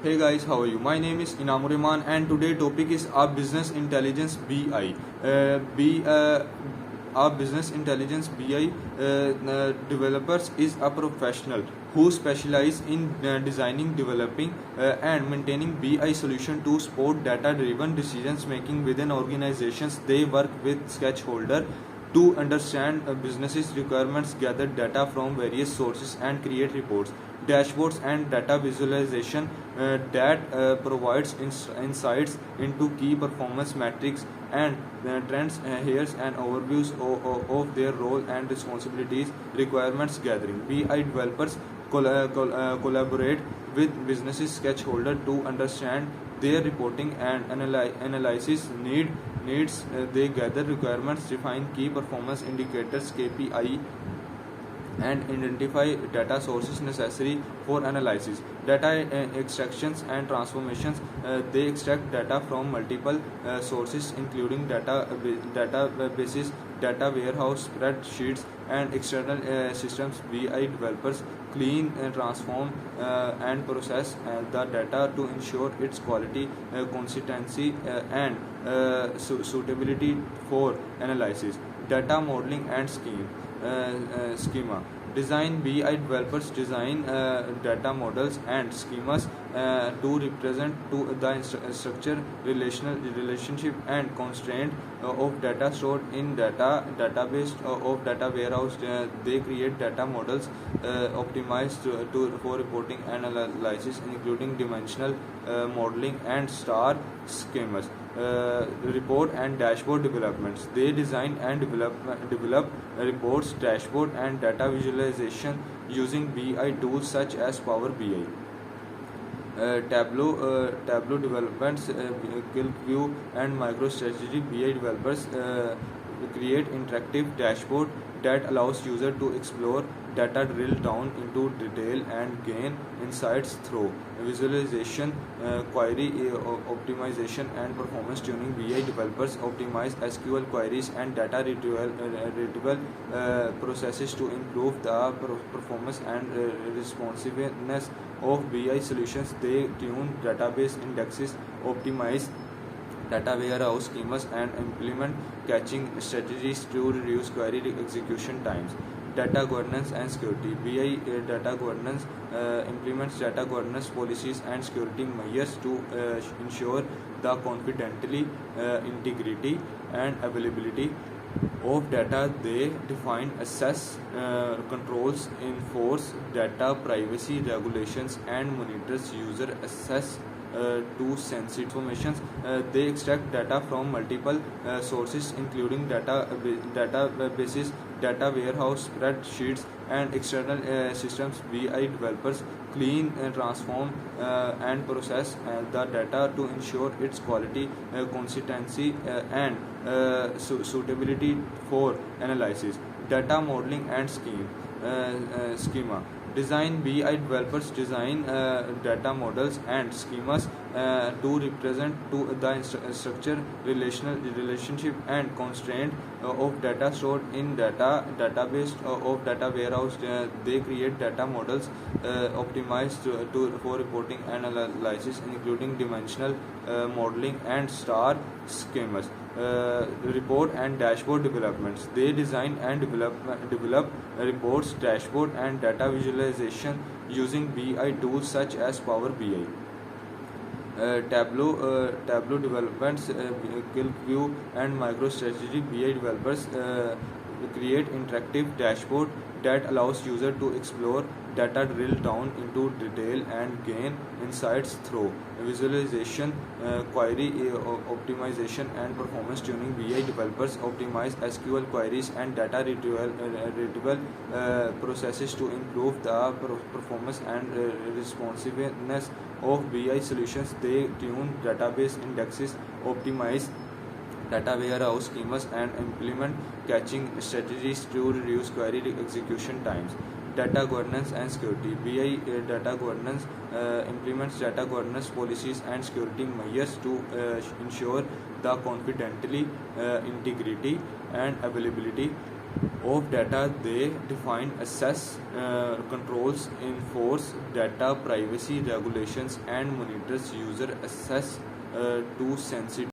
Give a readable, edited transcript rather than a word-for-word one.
Hey guys, how are you? My name is Inamur Rahman and today topic is our business intelligence BI. Our business intelligence BI developers is a professional who specialize in designing, developing and maintaining BI solution to support data-driven decisions making within organizations. They work with stakeholder to understand businesses requirements, gather data from various sources and create reports, dashboards and data visualization that provides insights into key performance metrics and trends. Here's an overview of their role and responsibilities. Requirements gathering: BI developers collaborate with businesses stakeholder to understand their reporting and analysis needs. They gather requirements, define key performance indicators (KPI), and identify data sources necessary for analysis. Data extractions and transformations: they extract data from multiple sources including databases, data warehouse, spreadsheets, and external systems. BI developers clean, transform, and process the data to ensure its quality, consistency, and suitability for analysis. Data modeling and schema design: BI developers design data models and schemas to represent to the structure, relationship, and constraint of data stored in database of data warehouse. They create data models optimized for reporting and analysis, including dimensional modeling and star schemas. Report and dashboard developments: they design and develop reports, dashboard, and data visualization using BI tools such as Power BI. Tableau developments, ClickView, and MicroStrategy. BI developers create interactive dashboard that allows user to explore data, drill down into detail, and gain insights through visualization. Query optimization and performance tuning: BI developers optimize SQL queries and data retrieval processes to improve the performance and responsiveness of BI solutions. They tune database indexes, optimize data warehouse schemas, and implement caching strategies to reduce query execution times. Data governance and security: BI data governance implements data governance policies and security measures to ensure the confidentiality, integrity, and availability of data. They define, assess, controls, enforce data privacy regulations, and monitors user access to sensitive information. They extract data from multiple sources including databases, data warehouse, spreadsheets, and external systems. BI developers clean, transform, and process the data to ensure its quality, consistency, and suitability for analysis. Data modeling and schema design: BI developers design data models and schemas to represent to the structure, relationship, and constraint of data stored in database of data warehouse. They create data models optimized for reporting and analysis, including dimensional modeling and star schemas. Report and dashboard developments: they design and develop reports, dashboard, and data visualization using BI tools such as Power BI. Tableau developments, ClickView, and MicroStrategy. BI developers create interactive dashboard that allows user to explore data, drill down into detail, and gain insights through visualization. Query optimization and performance tuning: BI developers optimize SQL queries and data retrieval processes to improve the performance and responsiveness of BI solutions. They tune database indexes, optimize data warehouse schemas, and implement caching strategies to reduce query execution times. Data governance and security: BI data governance implements data governance policies and security measures to ensure the confidentiality, integrity, and availability of data. They define access controls, enforce data privacy regulations, and monitors user access to sensitive